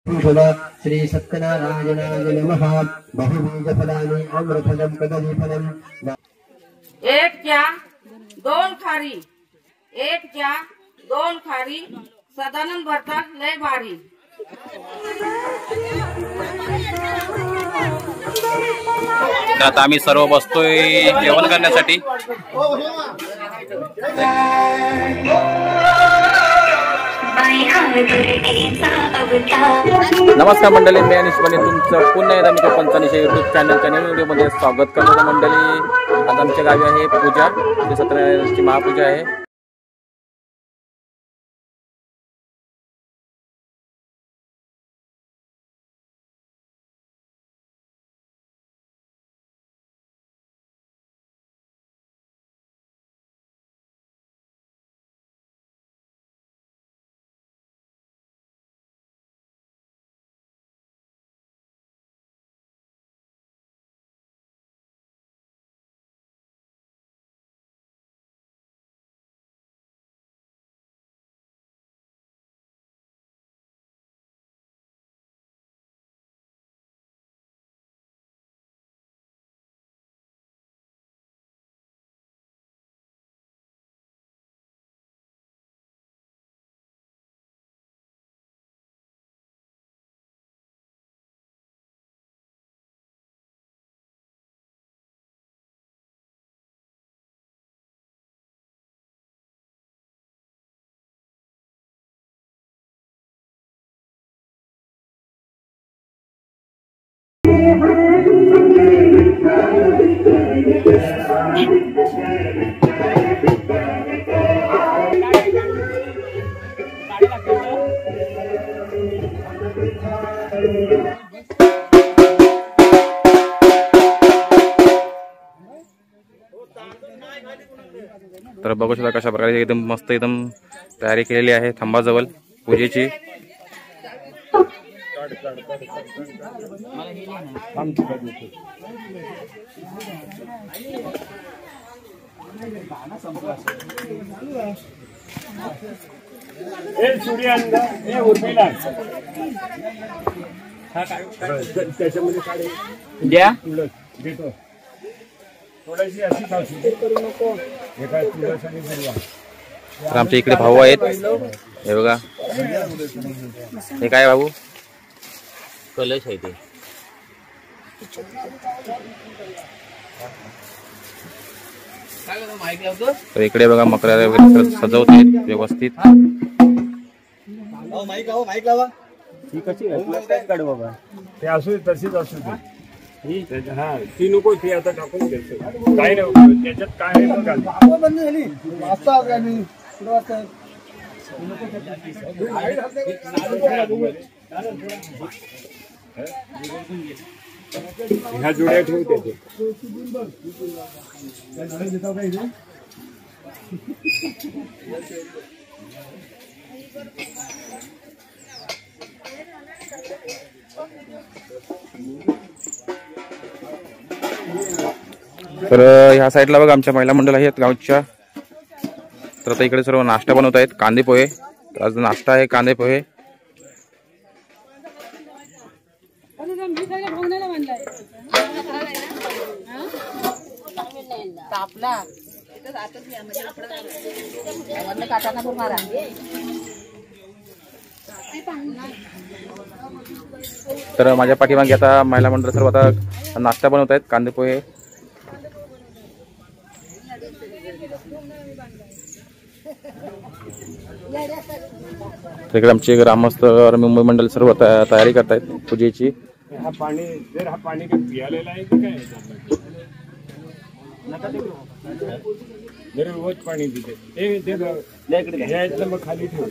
श्री सत्यनारायणाय नमः। बहुबीजफलानि अमृतफलं कदलीफलम्। एक क्या दोन खारी, एक क्या दोन खारी, सदानंद भरतात लय भारी। आता आम्ही सर्व बसतोय जेवण करण्यासाठी। नमस्कार मंडळी, मी अनिश बने तुमचं पुन्हा एकदा मी पंचानिशा यूट्यूब चॅनलच्या नवीन व्हिडिओमध्ये स्वागत करतो। मंडळी, आज आमच्या गावी आहे पूजा, सत्यनारायणाची महापूजा आहे। तर बघू शकता कशा प्रकारे एकदम मस्त एकदम तयारी केलेली आहे खांबाजवळ पूजेची। तर आमच्या इकडे भाऊ आहेत, हे बघा, हे काय भाऊ? कलश आहे ते। तर इकडे बघा मकरा वगैरे सजवत आहेत व्यवस्थित। ती कशी काढ बाबा, ते असू तशीच असू दे। हा, ती नको, ती आता टाकून घ्यायचं, काय नाही त्याच्यात काय आहे बघा। ह्या जोड्या ठेवते तर ह्या साईडला बघा आमच्या महिला मंडळ आहेत गावच्या। तर आता इकडे सर्व नाश्ता बनवत आहेत, कांदे पोहे। आज नाश्ता आहे कांदे पोहे। तर माझ्या पाठीमागे आता महिला मंडळ सर्व आता नाश्ता बनवत आहेत कांदे पोहे। तिकडे आमचे ग्रामस्थ मुंबई मंडळ सर्व तयारी करतायत पूजेची। हा पाणी काय पियालेला आहे की काय? जर रोज पाणी पिते मग खाली ठेव।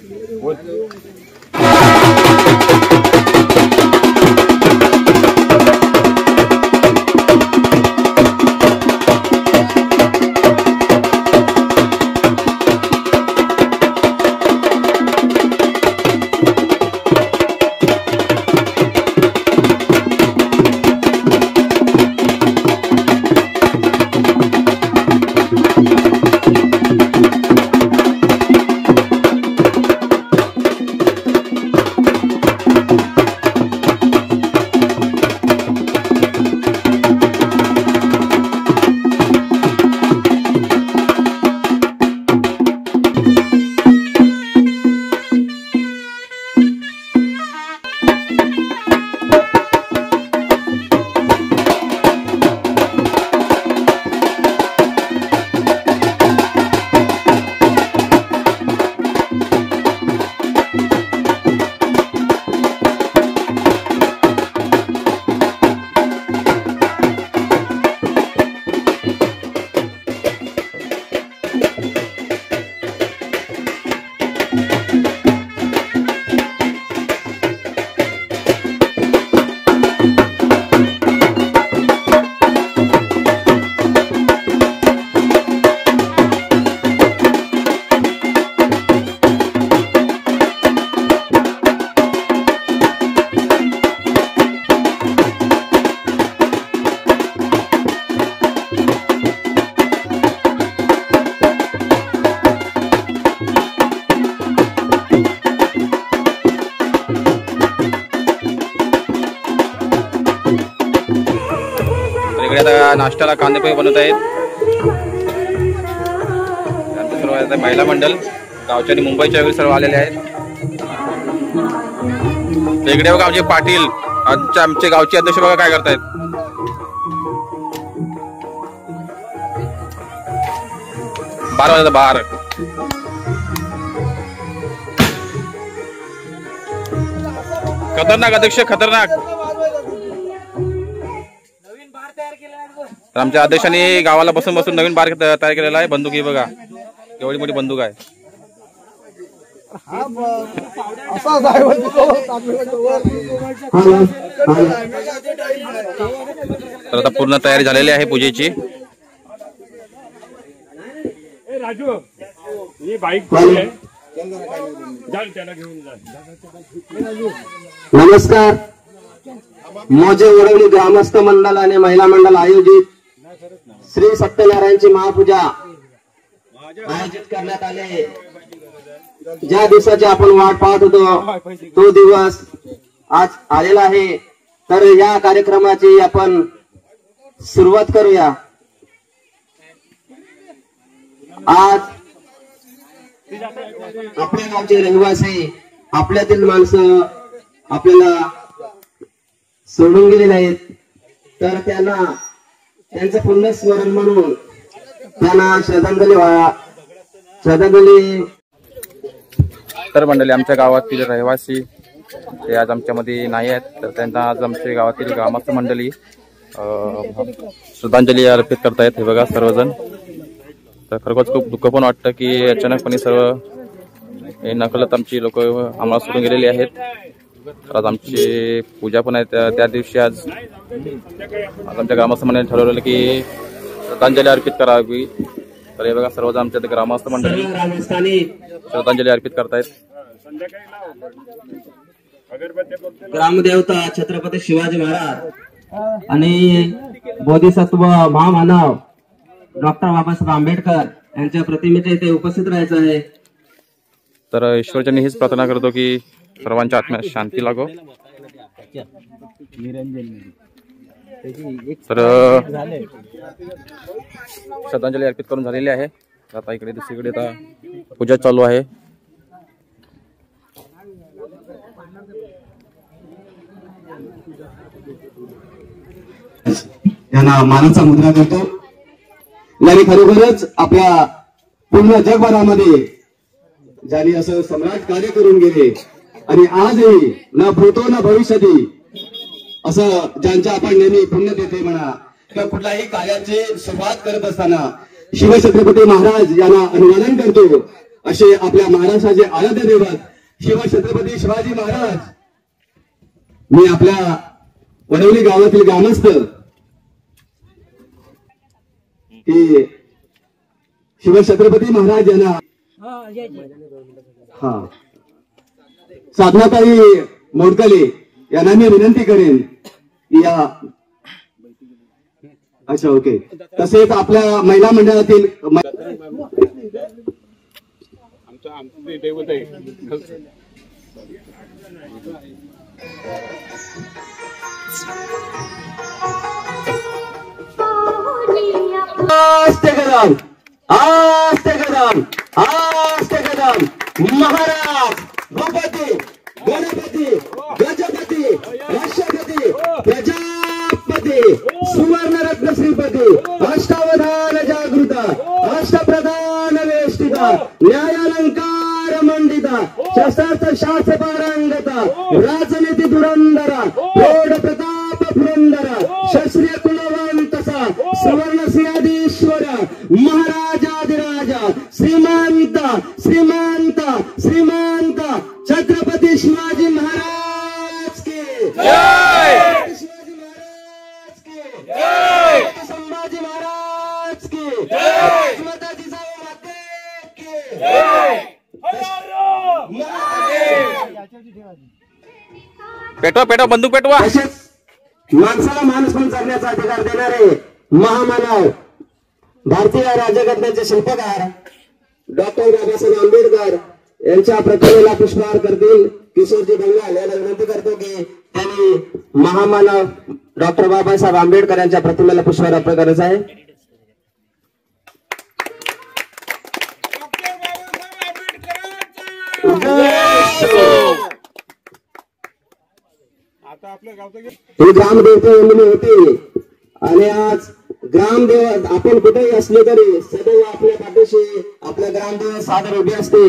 इकडे आता नाश्त्याला कांदे पोहे बनवत आहेत. आमचे सर्व आता महिला मंडळ गावच्या आणि मुंबईच्या वगैरे सर्व आलेले आहेत. इकडे बघा आमचे पाटील आमचे गावचे अध्यक्ष बघा काय करतायत. बार वाजता बार खतरनाक अध्यक्ष खतरनाक. तर आमच्या अध्यक्षांनी गावाला बसून बसून नवीन बार तयार केलेला आहे. बंदूक ही बघा एवढी मोठी बंदूक आहे. तर आता पूर्ण तयारी झालेली आहे पूजेची. राजू ही बाईक त्याला घेऊन जा. नमस्कार. मोजे वडवली ग्रामस्थ मंडळ आणि महिला मंडळ आयोजित श्री सत्यनारायणची महापूजा आयोजित करण्यात आले. ज्या दिवसाची आपण वाट पाहत होतो तो दिवस आज आलेला आहे. तर या कार्यक्रमाची आपण सुरुवात करूया. आज आपल्या गावचे रहिवासी आपल्यातील माणसं आपल्याला सोडून गेलेले आहेत. तर त्यांना त्यांचं पुण्यस्मरण म्हणून त्यांना श्रद्धांजली तर मंडळी आमच्या गावातील रहिवासी ते आज आमच्यामध्ये नाही आहेत. तर त्यांना आज आमच्या गावातील ग्रामस्थ मंडळी श्रद्धांजली अर्पित करतायत. हे बघा सर्वजण. तर खरोखरच खूप दुःख पण वाटतं की अचानकपणे सर्व हे नकळत आमची लोक आम्हाला सोडून गेलेली आहेत. तर आज आमची पूजा पण आहे. त्या दिवशी आज आमच्या ग्रामस्थ मंडळी ठरवलेलं की श्रद्धांजली अर्पित करावी. तर हे बघा सर्वजण आमच्या ग्रामस्थ मंडळी श्रद्धांजली अर्पित करतायत. ग्रामदेवता छत्रपती शिवाजी महाराज आणि बोधिसत्व महामानव डॉक्टर बाबासाहेब आंबेडकर यांच्या प्रतिमेच्या इथे उपस्थित राहायचं आहे. तर ईश्वरचरणी हीच प्रार्थना करतो की सर्वांच्या आत्म्यात शांती लागो. तर श्रद्धांजली अर्पित करून झालेली आहे. आता इकडे दुसरीकडे आता पूजा चालू आहे. यांना मानाचा मुद्रा करतो. यांनी खरोखरच आपल्या पूर्ण जगभरामध्ये ज्यांनी असं सम्राट कार्य करून गेले आणि आजही न भूतो न भविष्यती असं ज्यांच्या आपण नेहमी पुण्य देते म्हणा किंवा कुठल्याही कार्याची सुरुवात करत असताना शिवछत्रपती महाराज यांना अनुमोदन करतो. असे आपल्या महाराष्ट्राचे आराध्य दैवत शिवछत्रपती शिवाजी महाराज. मी आपल्या वडवली गावातील ग्रामस्थ की शिवछत्रपती महाराज यांना साधनाताई मोडकले यांना मी विनंती करेन या. अच्छा ओके. तसेच आपल्या महिला मंडळातील दैवत आहे. आस्ते कदम आस्ते कदम आस्ते कदम. महाराज भूपती गणपती गजपती राष्ट्रपती प्रजापती सुवर्णरत्न श्रीपती अष्टावधान जागृता अष्टप्रधान वेष्टिता न्यायालंकार मंडिता शस्त्रास्त्र शास्त्र पारंगता राजनीती धुरंधरा प्रौढ प्रताप पुरंदरा क्षत्रिय कुलवंतसा सुवर्ण सिंहाधीश्वर महाराजाधिराजा श्रीमंत श्रीमंत श्रीमंत छत्रपती शिवाजी महाराज के जय. शिवाजी महाराज के जय. संभाजी महाराज के जय. माता जिजाऊ माते के जय. पेटवा पेटवा बंदूक पेटवा. तसेच माणसाला माणूस पण जगण्याचा अधिकार देणारे महामानव भारतीय राज्यघटनेचे शिल्पकार डॉक्टर बाबासाहेब आंबेडकर यांच्या प्रतिमेला पुष्पहार करतील. किशोरजी बंगाल याला विनंती करतो की त्यांनी महामानव डॉक्टर बाबासाहेब आंबेडकर यांच्या प्रतिमेला पुष्पहार अर्पण करायचा आहे. ही ग्रामदेवता नोंदणी होती आणि आज ग्रामदेव आपण कुठेही असले तरी सदैव आपल्या पाठीशी आपल्या ग्रामदेव सादर उभी असते.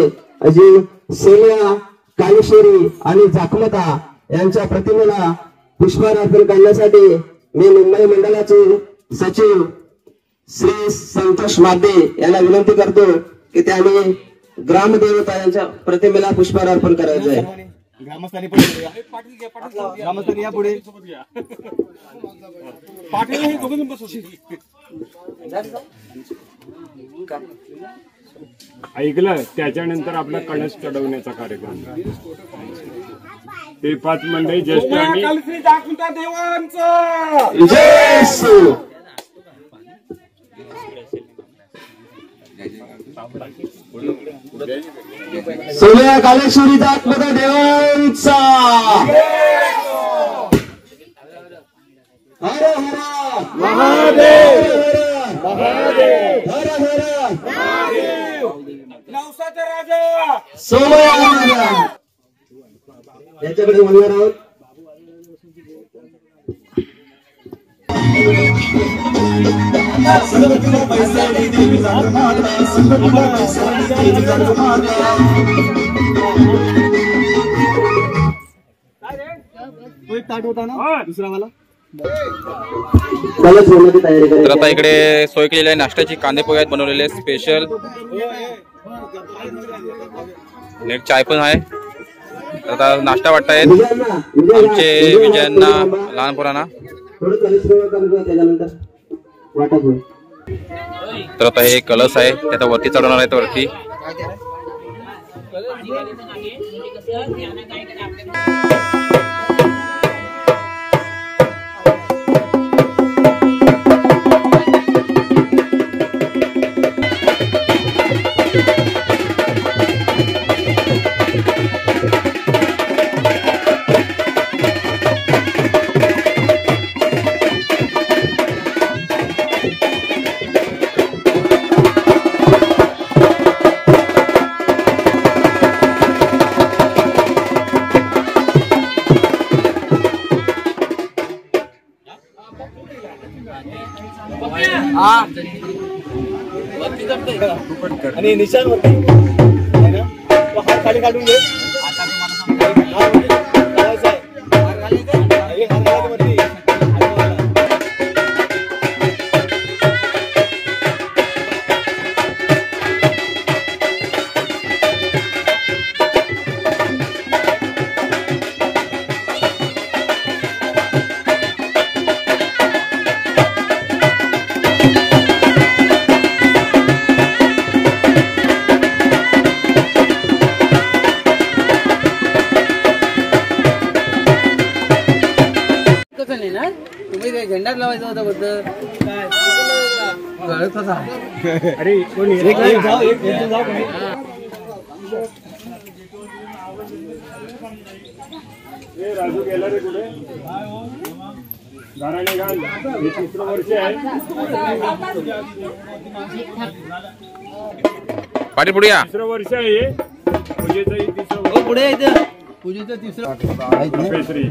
अजी सेवा काळेश्वरी आणि जाखमता यांच्या प्रतिमेला पुष्पहार अर्पण करण्यासाठी मी मुंबई मंडळाचे सचिव श्री संतोष मादे यांना विनंती करतो की त्यांनी ग्रामदेवता यांच्या प्रतिमेला पुष्पहार अर्पण करायचं आहे. ग्रामस्थांनी पुढे ग्रामस्थांनी या पुढे पाटील दोघं ऐकलं. त्याच्यानंतर आपला कळस चढवण्याचा कार्यक्रम ते 5 मंडळी ज्येष्ठ आणि सोन्या कालेश्वरी जाखमता देवांचा हर हर महादेव हर हर नवसाचा राजा सोमया याच्याकडे म्हणणार आहोत. तो एक ताट होता ना दुसरा वाला. तयारी तर आता इकडे सोय केलेली आहे नाश्त्याची. कांदे पोहे आहेत बनवलेले स्पेशल. नेट चाय पण आहे. आता नाश्ता वाटतायत आमचे विजयांना लहान पोरांना. तर आता हे कलश आहे ते आता वरती चढवणार आहेत. वरती आणि निशाण वरती आहे ना, तो हात खाली काढून घे. झेंडा लावायचा होता फक्त. अरे कोणी राजू गेला रे कुठे. घराने घाल. हे 3रं वर्ष आहे. पाटील पुढे या. 3रं वर्ष आहे. पूजेचंही 3रं वर्ष. पुढे येतं पूजेचं 3रं. केसरी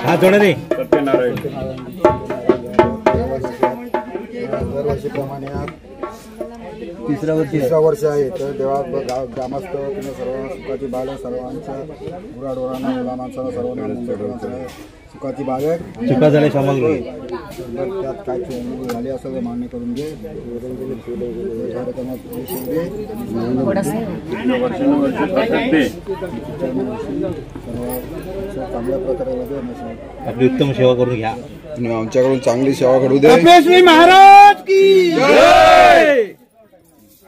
हा जोडा रे. सत्यनारायण दरवर्षीप्रमाणे आज 3रं वर्ष आहे. तर देवा ग्रामस्थ सर्वांना सुखाची बाळ सर्वांच्या गुराढोरांना मुलामांना सर्वांना सुखाची बाळ चुका झाल्या सामाल त्यात काय चोरी झाली असं मान्य करून घे. कार्यक्रमात चांगल्या प्रकारे आपली उत्तम सेवा करून घ्या आणि आमच्याकडून चांगली सेवा घडू दे. महाराज की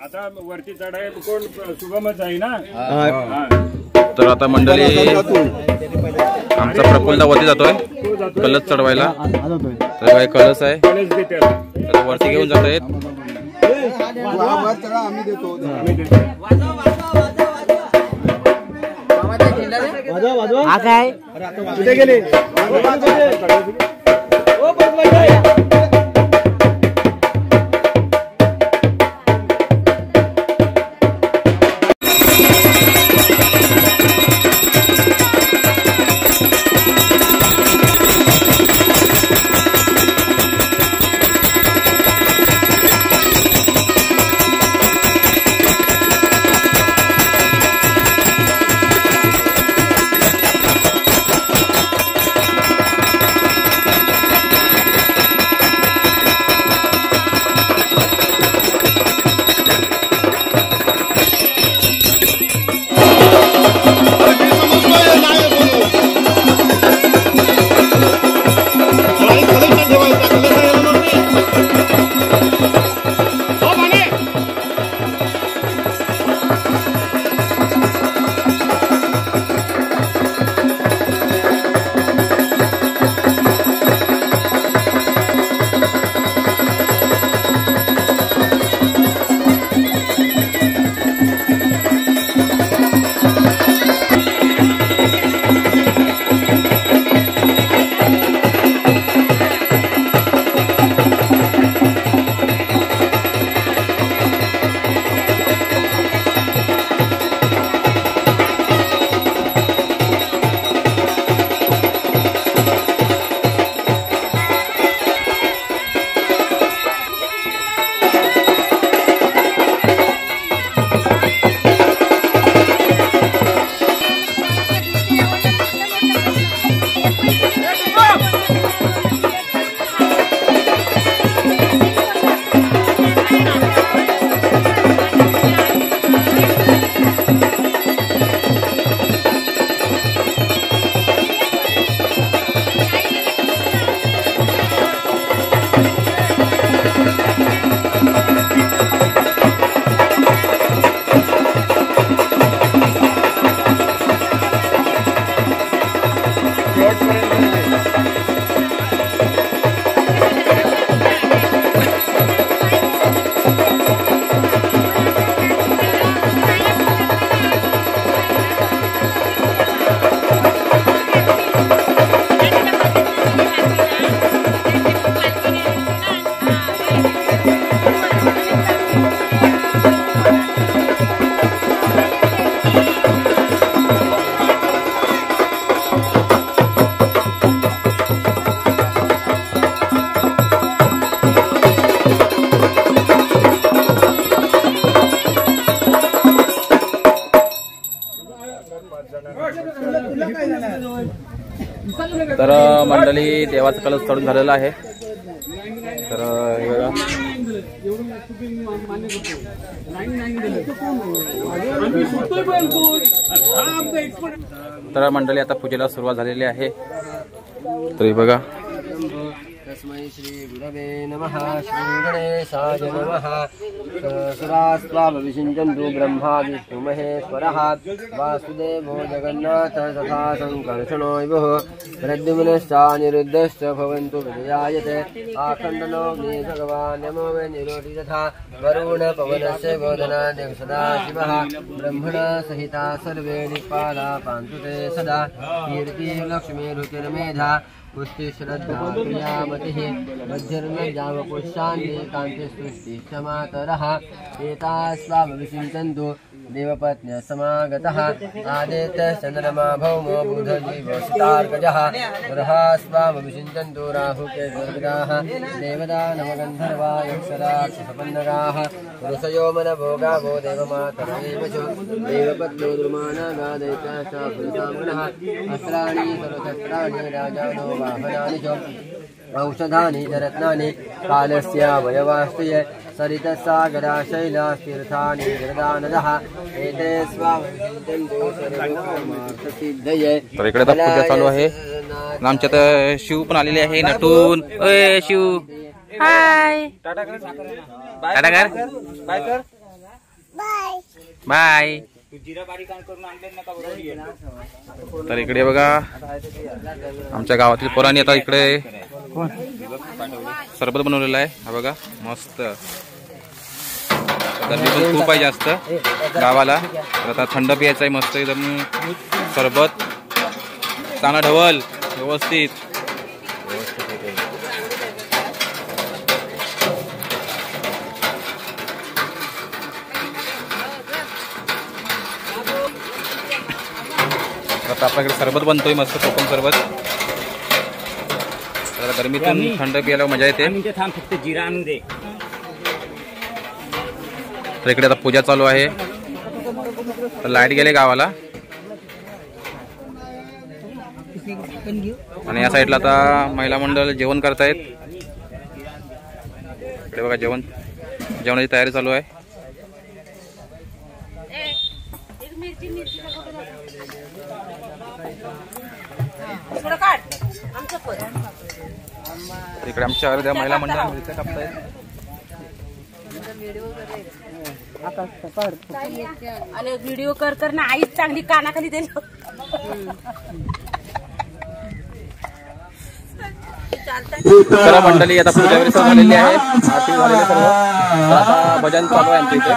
आता वरती चढाय कोण शुभमच आहे ना. तर आता मंडळी आमचा प्रफुल्ल वरती जातोय कलश चढवायला. तर काय कलश आहे तर वरती घेऊन जात आहेत. आम्ही देतो. हा काय कुठे गेले. तर मंडळी देवाचा कलश चढून झालेला आहे. तर हे बघा तर मंडळी आता पूजेला सुरुवात झालेली आहे. तर हे बघा तस्मै श्री गुरवे नमः श्री गणेशाय नमः सहस्रास्त्वाभिषिञ्चन्तु ब्रह्मा विष्णु महेश्वरः वासुदेवो जगन्नाथ तथा संकर्षणो विभुः प्रद्युम्नश्चानिरुद्धश्च भवन्तु विजयायते आखण्डनो मे भगवान् नमो मे निरोधि तथा वरुण पवनस्य बोधनादिं सदा शिवः ब्रह्मणा सहिता सर्वे निपाला पान्तु ते सदा कीर्ति लक्ष्मीरुचिर्मेधा पुष्टि श्रद्धा प्रियामतिः वज्रर्नजामपुष्यान्ति कान्तिस्तुष्टि क्षमातरः एतास्वामविषिञ्चन्तु देवपत्न्यः समागतः आदित्यः चन्द्रमा भौमो बुधजीवो सितार्कजः ग्रहास्वामविषिञ्चन्तु राहुकेतुर्ग्रहाः देवदानवगन्धर्वा यक्षराक्षसपन्नगाः ऋषयो मनभोगावो देवमातरदेव च देवपत्न्यो द्रुमानागादैत्याश्च पुरुषाङ्गणः अस्त्राणि सर्वशस्त्राणि राजानो वाहनानि च औषधानि च रत्नानि कालस्य वयवास्त्रिये सरितसागरा शैलास्तीर्थानि गिरदानदः एते स्वामविषिञ्चन्तु सर्वकामार्थसिद्धये. तर इकडे आता पूजा चालू आहे. आमच्यात शिव पण आलेले आहे नटून. ओय शिव हाय टाटा कर बाय कर बाय. तर इकडे बघा आमच्या गावातील पोरांनी आता इकडे सरबत बनवलेलं आहे. हा बघा मस्त. गरमी पण खूप आहे जास्त गावाला. तर आता थंड प्यायचं आहे मस्त एकदम सरबत चांगला ढवल व्यवस्थित. आता आपल्याकडे सरबत बनतोय मस्त कोकम सरबत. गरमीतून थंड प्यायला मजा येते. फक्त जिरा आणून दे. तर इकडे आता पूजा चालू आहे. तर लाईट गेले गावाला आणि या साईडला आता महिला मंडळ जेवण करतायत. इकडे बघा जेवणाची तयारी चालू आहे. इकडे आमच्या अर्ध्या महिला मंडळ मिरच्या कापतायत. आणि व्हिडिओ कर ना आईच चांगली कानाखाली दिली. तर मंडळी आता पूजा वगैरे झालेली आहे. आरती झालेली सर्व. आता भजन चालू आहे आमच्या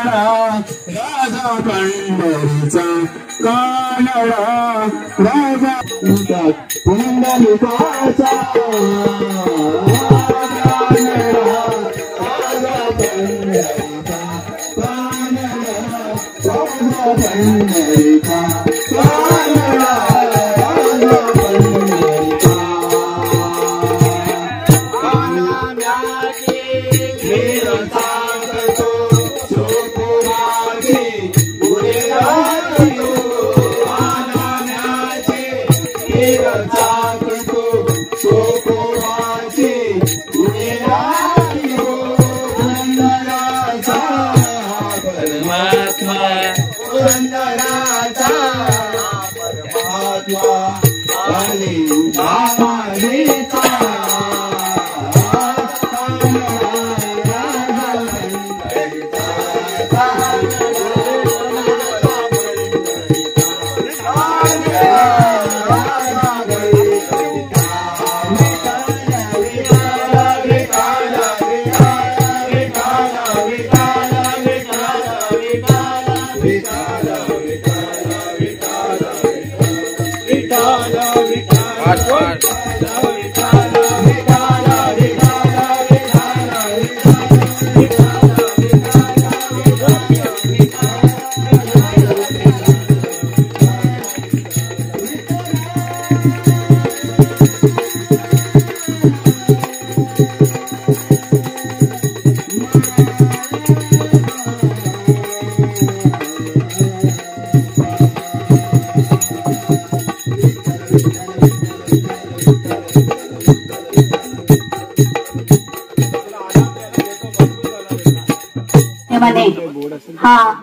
हा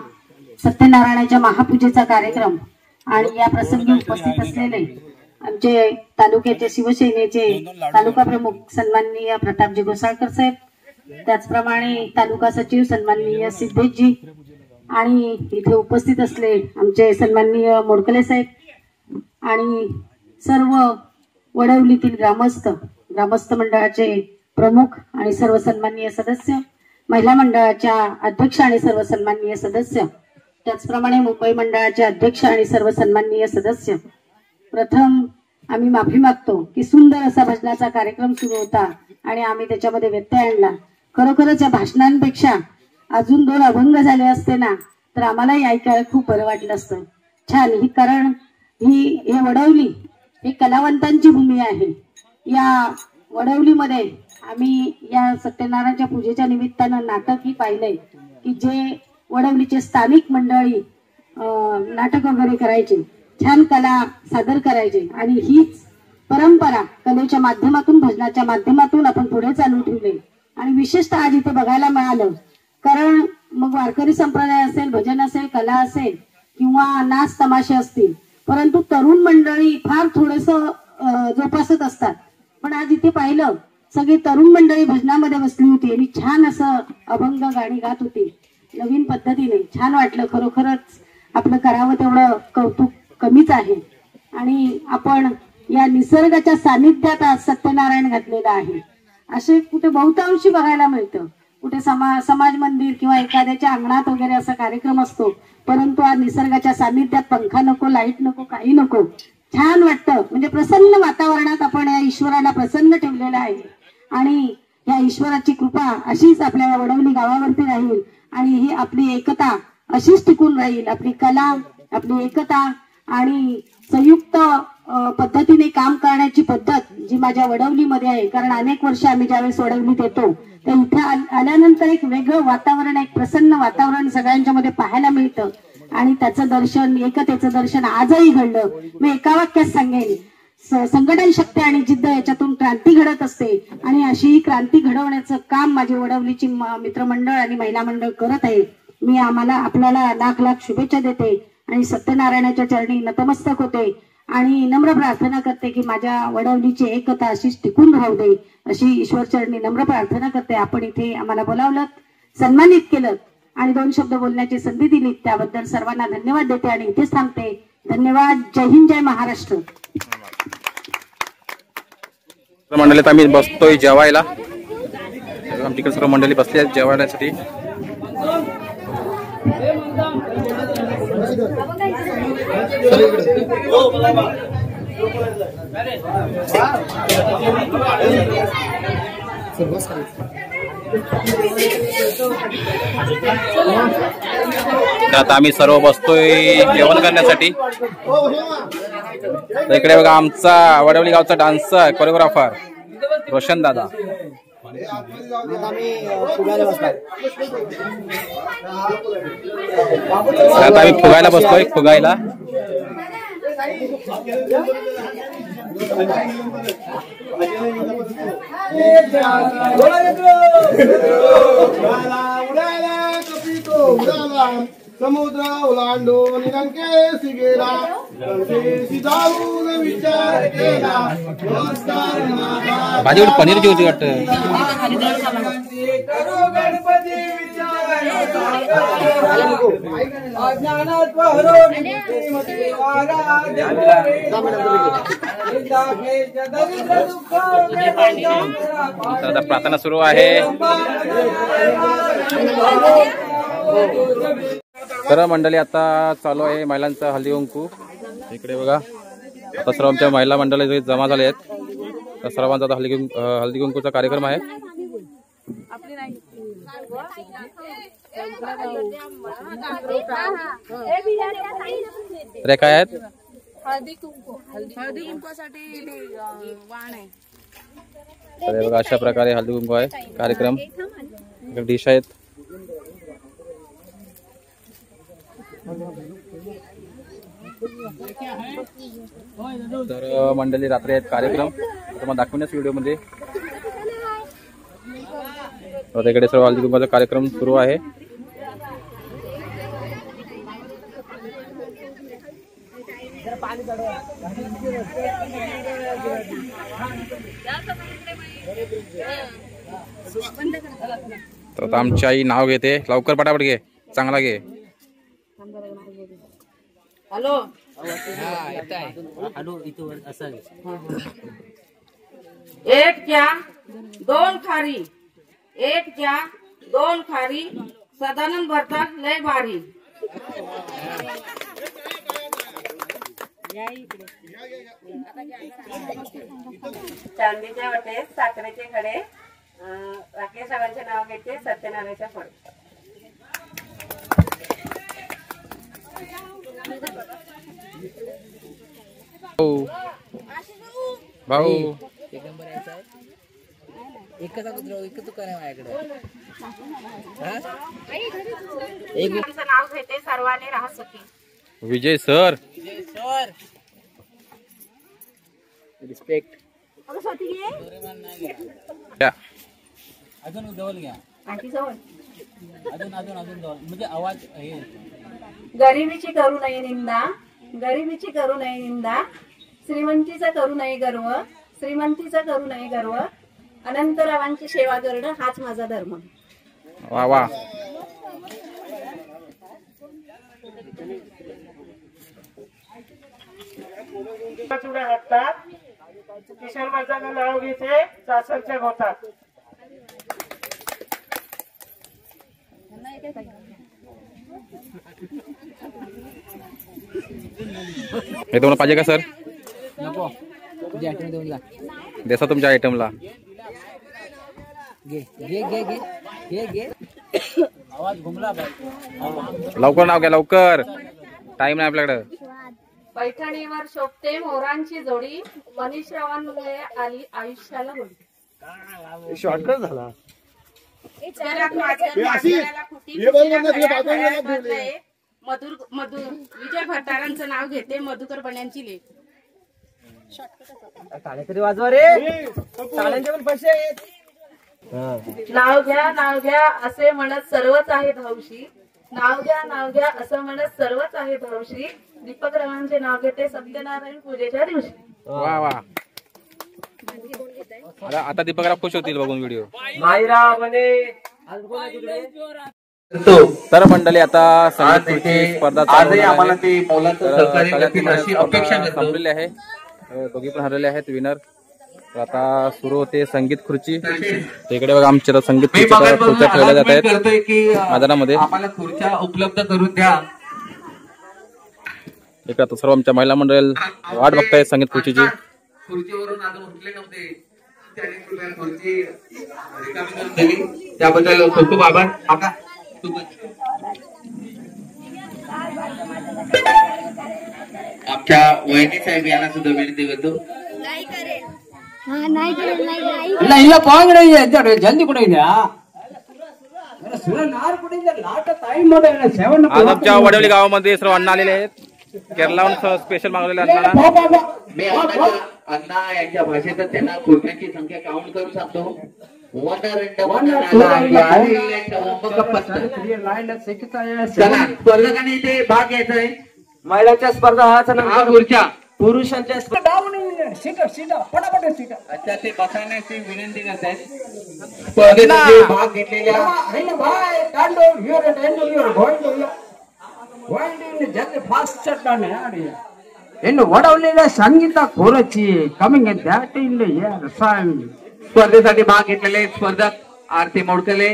सत्यनारायणाच्या महापूजेचा कार्यक्रम आणि या प्रसंगी उपस्थित असलेले आमचे तालुक्याचे शिवसेनेचे तालुका प्रमुख सन्माननीय प्रतापजी गोसाळकर साहेब, त्याचप्रमाणे तालुका सचिव सन्माननीय सिद्धेशजी आणि इथे उपस्थित असले आमचे सन्माननीय मोडकले साहेब आणि सर्व वडवलीतील ग्रामस्थ मंडळाचे प्रमुख आणि सर्व सन्माननीय सदस्य, महिला मंडळाच्या अध्यक्ष आणि सर्व सन्माननीय सदस्य, त्याचप्रमाणे मुंबई मंडळाचे अध्यक्ष आणि सर्व सन्माननीय सदस्य. प्रथम आम्ही माफी मागतो की सुंदर असा भजनाचा कार्यक्रम सुरू होता आणि आम्ही त्याच्यामध्ये व्यत्यय आणला. खरोखरच या भाषणांपेक्षा अजून 2 अभंग झाले असते ना तर आम्हालाही ऐकायला खूप बरं वाटलं असतं. छान ही कारण हे वडवली ही कलावंतांची भूमी आहे. या वडवलीमध्ये आम्ही या सत्यनारायणच्या पूजेच्या निमित्तानं नाटक ही पाहिलंय की जे वडवलीचे स्थानिक मंडळी नाटक वगैरे करायचे, छान कला सादर करायचे आणि हीच परंपरा कलेच्या माध्यमातून भजनाच्या माध्यमातून आपण पुढे चालू ठेवले. आणि विशेषतः आज इथे बघायला मिळालं कारण मग वारकरी संप्रदाय असेल, भजन असेल, कला असेल किंवा नाच तमाशे असतील, परंतु तरुण मंडळी फार थोडस जोपासत असतात. पण आज इथे पाहिलं सगळी तरुण मंडळी भजनामध्ये बसली होती आणि छान असं अभंग गाणी गात होती नवीन पद्धतीने. छान वाटलं. खरोखरच आपलं करावं तेवढं कौतुक कमीच आहे. आणि आपण या निसर्गाच्या सानिध्यात आज सत्यनारायण घातलेलं आहे. असे कुठे बहुतांशी बघायला मिळतं, कुठे समाज मंदिर किंवा एखाद्याच्या अंगणात वगैरे असा कार्यक्रम असतो, परंतु आज निसर्गाच्या सानिध्यात पंखा नको, लाईट नको, काही नको, छान वाटतं. म्हणजे प्रसन्न वातावरणात आपण या ईश्वराला प्रसन्न ठेवलेलं आहे आणि या ईश्वराची कृपा अशीच आपल्या वडवली गावावरती राहील आणि ही आपली एकता अशीच टिकून राहील. आपली कला, आपली एकता आणि संयुक्त पद्धतीने काम करण्याची पद्धत जी माझ्या वडवलीमध्ये आहे, कारण अनेक वर्ष आम्ही ज्यावेळेस वडवलीत येतो तर इथे आल्यानंतर एक वेगळं वातावरण, एक प्रसन्न वातावरण सगळ्यांच्या मध्ये पाहायला मिळतं आणि त्याचं दर्शन, एकतेचं दर्शन आजही घडलं. मी एका वाक्यात सांगेन, संघटन शक्ती आणि जिद्द याच्यातून क्रांती घडत असते आणि अशी ही क्रांती घडवण्याचं काम माझी वडवलीची मित्रमंडळ आणि महिला मंडळ करत आहे. मी आपल्याला लाख लाख शुभेच्छा देते आणि सत्यनारायणाच्या चरणी नतमस्तक होते आणि नम्र प्रार्थना करते की माझ्या वडवलीची एकता अशीच टिकून राहू दे, अशी ईश्वर चरणी नम्र प्रार्थना करते. आपण इथे आम्हाला बोलावलं, सन्मानित केलं आणि 2 शब्द बोलण्याची संधी दिली, त्याबद्दल सर्वांना धन्यवाद देते आणि इथेच थांबते. धन्यवाद. जय हिंद, जय महाराष्ट्र. मंडळीत आम्ही बसतोय जेवायला. आमच्याकडे सर्व मंडळी बसली आहेत जेवण्यासाठी. आता आम्ही सर्व बसतोय जेवण करण्यासाठी. इकडे बघा आमचा वडवली गावचा डान्स कोरिओग्राफर रोशन दादा. आता आम्ही फुगायला बसतोय, फुगायला. समुद्र ओलांडून लंकेशी गेला, जाऊन विचार केला. भाजी पनीरची होती वाटतं. आता प्रार्थना सुरू आहे. तर मंडळी आता चालू आहे महिलांचा हळदी कुंकू. इकडे बघा आता सर्व आमच्या महिला मंडळी जमा झाले आहेत. तर सर्वांचा आता हळदी कुंकूचा कार्यक्रम आहे. तर काय आहेत हळदी कुंकूसाठी वाण आहे. तर बघा अशा प्रकारे हळदी कुंकू आहे कार्यक्रम. डिश आहेत. तर मंडळी रात्री आहेत कार्यक्रम, तुम्हाला दाखवण्यास व्हिडिओ मध्ये. इकडे सर्व हळदी कुंकूचा कार्यक्रम सुरू आहे. तर आमची आई नाव घेते. लवकर पटापट घे, चांगला घे. हॅलो. एक क्या 2 खारी, एक क्या 2 खारी, सदानंद भरतात लय भारी. चांदीच्या वाटेत साखरेचे खडे, राकेश रावांचे नाव घेते सत्यनारायणच्या फळे. भाऊ एकच दुकान आहे माझ्याकडे. नाव घेते सर्वांनी राहा सुखी. विजय सर. रिस्पेक्ट. अजून जवळ घ्या. अजून जवळ म्हणजे आवाज. गरिबीची करू नये निंदा, गरिबीची करू नये निंदा, श्रीमंतीचा करू नये गर्व, श्रीमंतीचा करू नये गर्व, अनंतरावांची सेवा करणं हाच माझा धर्म. वा वा. चुड्या लागतात, किशोर माझं नाव घेते सासरच्या गोतात. हे तुम्हाला पाहिजे का सर? नको, तुझ्या आयटम देऊन जा. देसा तुमच्या आयटमला. घे घे घे घे घे घे. आवाज घुमला. लवकर नाव घ्या, लवकर. टाइम नाही आपल्याकडे. पैठणीवर शोभते मोरांची जोडी, मनीश्रवणमुळे आली आयुष्याला गोडी. शॉर्टकट झाला. मधुर मधुर विजय भटारांचं नाव घेते, मधुकर बन्यांची लेख. काहीतरी वाजवा रे, टाळ्यांचे पण पैसे आहेत. नाव घ्या असे म्हणत सर्वच आहेत हौशी, नाव घ्या असं म्हणत सर्वच आहेत हौशी. दीपक रावांचे नाव घेते सत्यनारायण पूजेच्या दिवशी. वा वा. आता दीपकराव खुश होतील बघून व्हिडिओ. मायरा म्हणे तर मंडळी आता संगीत खुर्ची स्पर्धा आजही आम्हाला ते मौलाचं सहकार्य करतील अशी अपेक्षा करतो. संपलेली आहे, दोघी पण हरलेले आहेत विनर. आता सुरू होते संगीत खुर्ची. इकडे बघा आमच्या संगीत खुर्च्या ठेवल्या जात आहेत मैदानामध्ये. आम्हाला खुर्च्या उपलब्ध करून द्या. इकडे आता सर्व आमच्या महिला मंडळ वाट बघतायत संगीत खुर्चीची. खुर्चीवरून अजून उठले नव्हते, खुर्ची रिकामी करून दिली त्याबद्दल खूप खूप आभार. आमच्या वहिनी साहेब यांना सुद्धा विनंती करतो. आज आमच्या वडवली गावामध्ये सर्व अण्णा आलेले आहेत. केरळाहून स्पेशल मागवलेले मी अण्णा यांच्या भाषेतच त्यांना खुर्च्यांची संख्या काउंट करून सांगतो. चला स्पर्धकांनी इथे भाग घ्यायचा आहे. महिलांच्या स्पर्धा हा खुर्च्या, पुरुषांच्या अच्छा ते बसण्याची विनंती करत आहेत. स्पर्धेत भाग घेतलेल्या वडवलेल्या संगीता खोरची coming that in the song. स्पर्धेसाठी भाग घेतलेले स्पर्धक आरती मोडकले.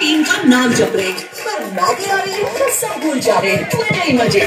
टीम का नाम जप रहे पर नागिन आ रही है, सब भूल जा रहे हैं. मजे ही मजे.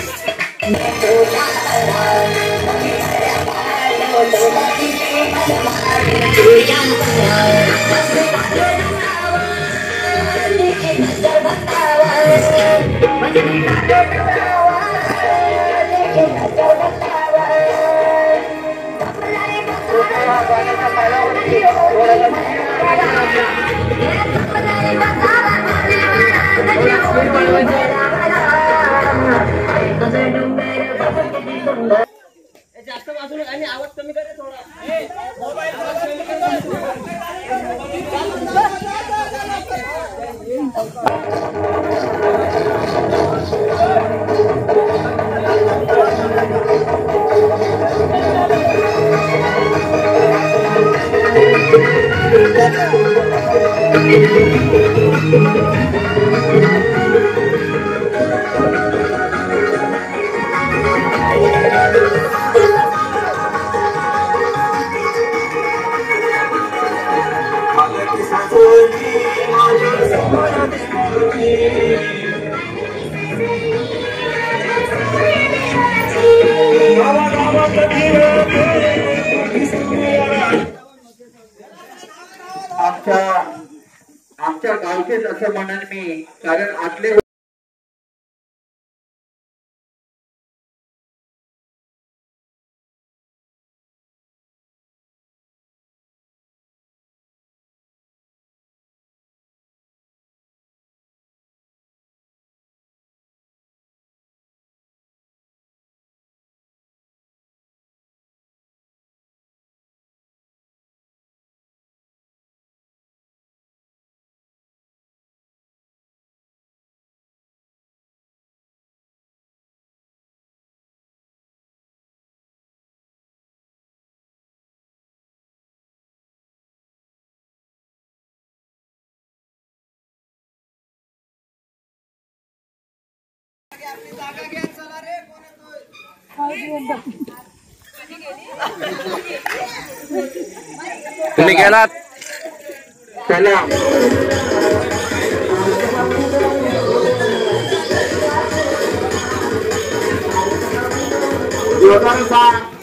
जास्त वाजून आणि आवाज कमी करे थोडा. आमच्या गावचेच असं म्हणेन मी, कारण आतले तुम्ही गेलात चला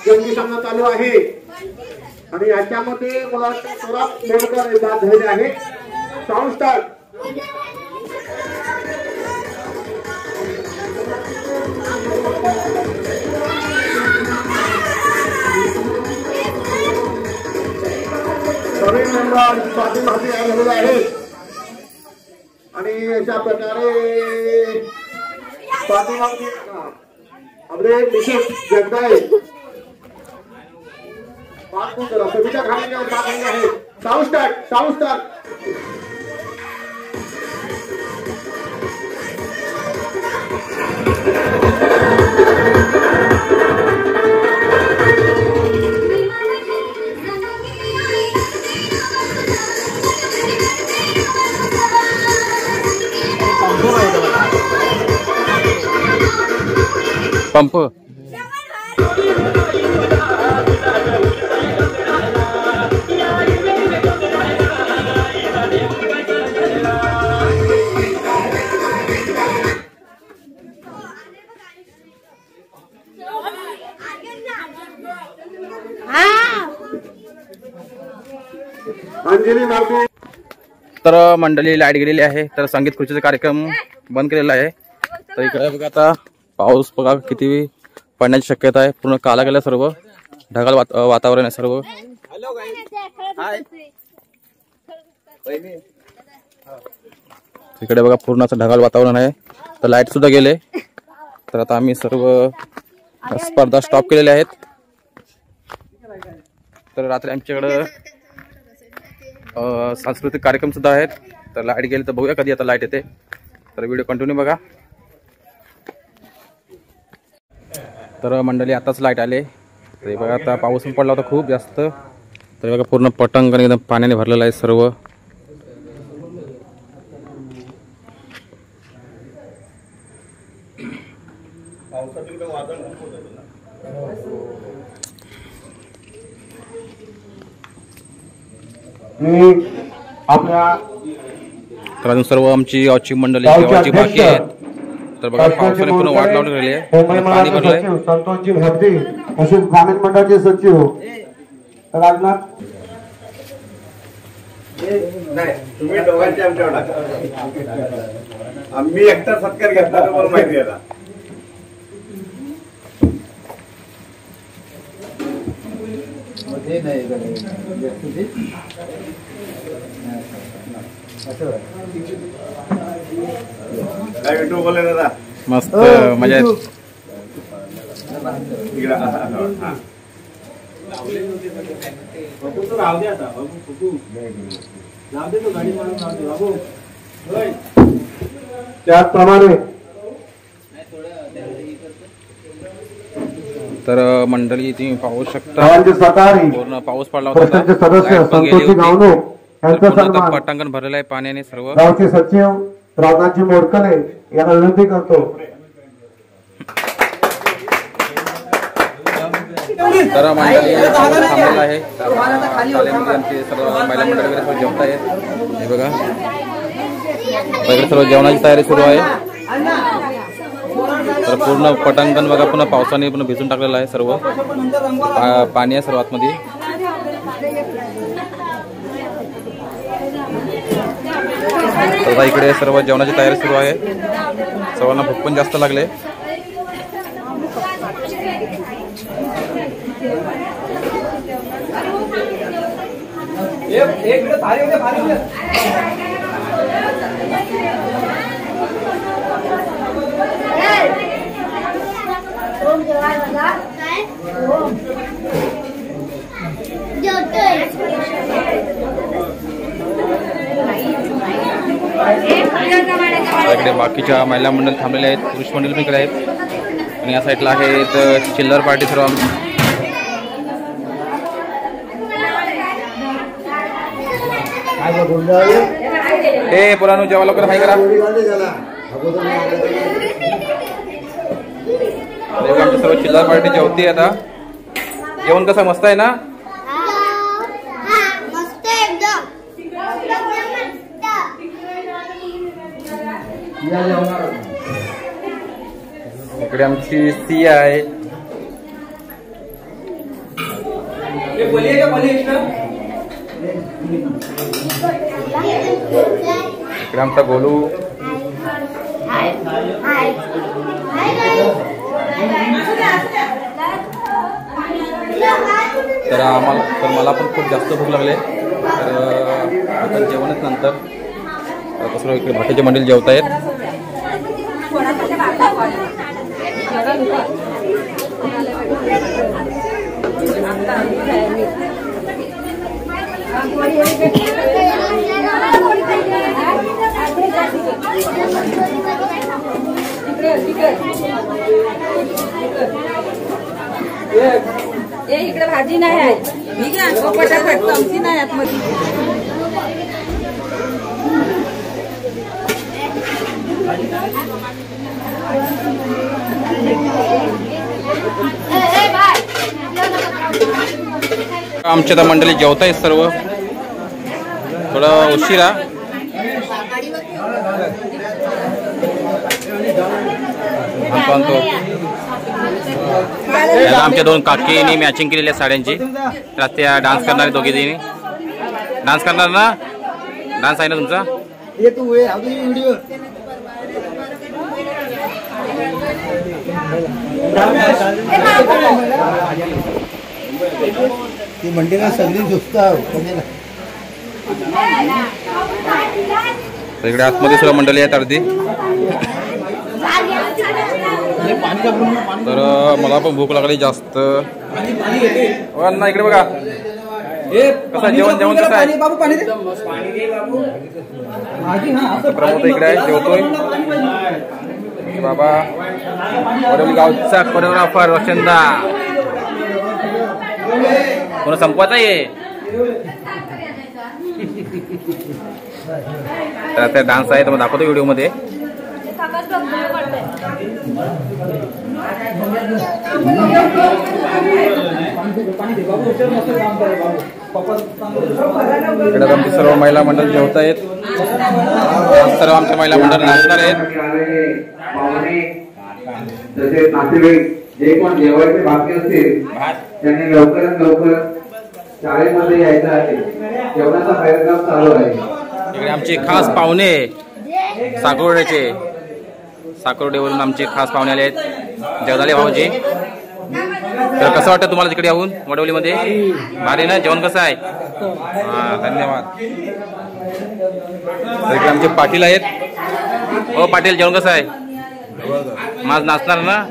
जंगी सामना चालू आहे आणि याच्यामध्ये मला वाटतं थोडा मोडकर बाद झालेले आहे. Sound start. नवीन मेंबर स्वाती माती झालेले आहेत आणि अशा प्रकारे स्वाती माती आपले विशेष जगदाय कविता खाण्याच्या बात आहे. Sound start. Sound start. Pump Anjali मार्गे. तर मंडळी लाईट गेलेली आहे, तर संगीत खुर्चीचा कार्यक्रम बंद केलेला आहे. तर इकडे बघा आता पाऊस बघा किती पडण्याची शक्यता आहे. पूर्ण काला गेला, सर्व ढगाळ वातावरण आहे सर्व. इकडे बघा पूर्ण असं ढगाळ वातावरण आहे. तर लाईट सुद्धा गेले. तर आता आम्ही सर्व स्पर्धा स्टॉप केलेल्या आहेत. तर रात्री आमच्याकडं सांस्कृतिक कार्यक्रम सुद्धा आहेत. तर लाईट गेली तर बघूया कधी आता लाईट येते. तर व्हिडिओ कंटिन्यू बघा. तर मंडळी आताच लाईट आले. तर बघा आता पाऊस पण पडला होता खूप जास्त. तर बघा पूर्ण पटांगण एकदम पाण्याने भरलेलं आहे सर्व. तर अजून सर्व आमची गावची मंडळी जेवायची बाकी आहेत. तर बघा पावसाने पूर्ण वाट लावून राहिली आहे, पाणी भरलंय. संतोषजी भारती तसेच ग्रामीण मंडळाचे सचिव राजनाथ. नाही तुम्ही दोघांचे आमच्यावर आम्ही एकटा सत्कार घेतला तुम्हाला माहिती आहे. काय विठू बोलले दादा मस्त मजा येत. त्याचप्रमाणे तर मंडळी तुम्ही पाहू शकता पूर्ण पाऊस पडला होता. पटांगण भरलेलं आहे पाण्याने सर्व. गावचे सचिव राधाजी मोडकले यांना विनंती करतो. तर मंडळी थांबलेलं आहे. आमचे सर्व महिला मंडळ वगैरे सर्व जेवत आहेत. हे बघा वगैरे सर्व जेवणाची तयारी सुरू आहे. तर पूर्ण पटांगण बघा पुन्हा पावसाने पूर्ण भिजून टाकलेलं आहे सर्व. पाणी आहे सर्व आतमध्ये. तर इकडे सर्व जेवणाची तयारी सुरू आहे. सर्वांना भूक पण जास्त लागले. इकडे बाकीच्या महिला मंडळ थांबलेले आहेत, पुरुष मंडळ पण इकडे आहेत. आणि या साईडला आहेत चिल्लर पार्टी सर्व. काय हे पुराणू जेव्हा लवकर हाय करा. आमची सर्व चिल्लर पार्टी जेवती आता. जेवण कसं मस्त आहे ना? इकडे आमची सी आहे. इकडे आमचा गोलू. तर मला पण खूप जास्त भूक लागले. तर आता जेवणच नंतर सर्व इकडे भाट्याचे मंडळी जेवत आहेत. इकडे भाजी नाही आहे. ठीक आहे पटापट चमची नाही आतमध्ये. आमच्या तर मंडळी जेवत आहेत सर्व. थोडं उशिरा. आमच्या दोन काकींनी मॅचिंग केलेली आहे साड्यांची. तर त्या डान्स करणारे दोघे जणी. डान्स करणार ना? डान्स आहे ना तुमचा? ती म्हणते ना सगळी झुकत. इकडे आतमध्ये सुद्धा मंडळी आहेत अर्धी. तर मला पण भूक लागली जास्त. ना इकडे बघा कसं जेवण कसं आहे. प्रमोद इकडे आहे जेवतोय. बाबा वडवली गावचा कोरिओग्राफर वसंता कोण संपवायचा आहे. तर आता डान्स आहे तर मग दाखवतो व्हिडिओ मध्ये. इकडे आमची सर्व महिला मंडळ जेवत आहेत. सर्व आमच्या महिला मंडळ नाचणार आहेत. तसेच नातेवाईक जे कोण जेवायचे बाकी असतील त्यांनी लवकरात लवकर शाळेमध्ये यायचं आहे. जेवणाचा कार्यक्रम चालू आहे. इकडे आमचे खास पाहुणे साकोर्डेचे. साकोर्डेवरून आमचे खास पाहुणे आले आहेत जगदाले भाऊजी. तर कसं वाटतं तुम्हाला तिकडे येऊन वडवलीमध्ये? भारी ना? जेवण कसं आहे? हा धन्यवाद. तर इकडे आमचे पाटील आहेत. हो पाटील जेवण कसं आहे? माझ नाचणार ना?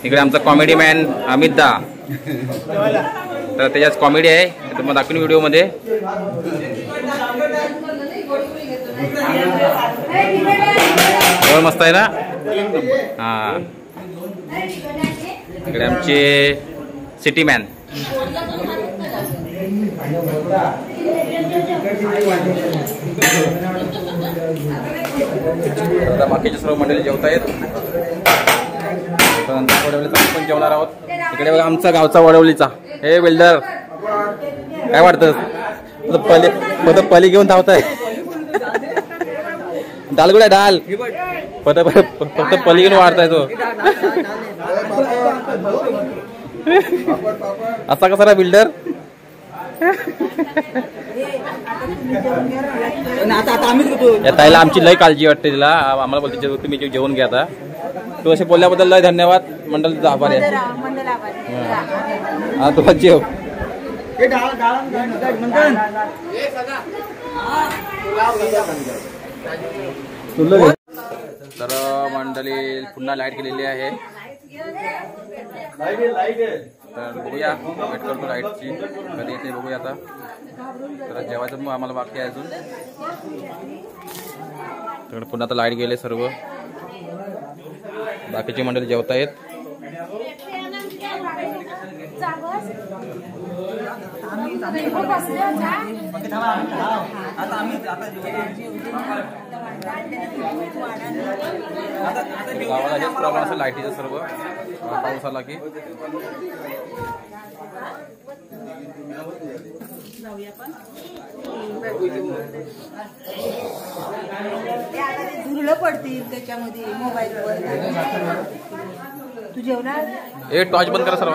इकडे आमचा कॉमेडी मॅन अमित दा. तर त्याच्यात कॉमेडी आहे तर मग दाखवून व्हिडिओ मध्ये. मस्त आहे ना? हा इकडे आमचे सिटी मॅन. आता बाकीचे सर्व मंडळी जेवत आहेत. नंतर वडवलीचा पण जेवणार आहोत. इकडे बघा आमचा गावचा वडवलीचा. हे बिल्डर काय वाटतं? पली घेऊन धावताय. डाल कुठे डाल? फक्त पली घेऊन वाढताय तो. असा कसा रा बिल्डर? या ताईला आमची लय काळजी वाटते. तिला आम्हाला बोलते तुम्ही जेवण घ्या. आता तू असे बोलल्याबद्दल लय धन्यवाद. मंडळीचा आभार आहे. हा तू जेव. तर मंडळी पुन्हा लाईट गेलेली आहे. तर बघूया वेट करतो लाईटची कधी येते बघूया. आता तर जेवायचं मग आम्हाला बाकी आहे अजून. तर पुन्हा आता लाईट गेले सर्व. बाकीची मंडळी जेवत आहेत. गावाला हेच प्रॉब्लेम असेल लाईटीचा सर्व पाऊस आला की धुरळं पडतील त्याच्यामध्ये मोबाईलवर. तू जेवणार? टॉर्च बंद करा सर्व.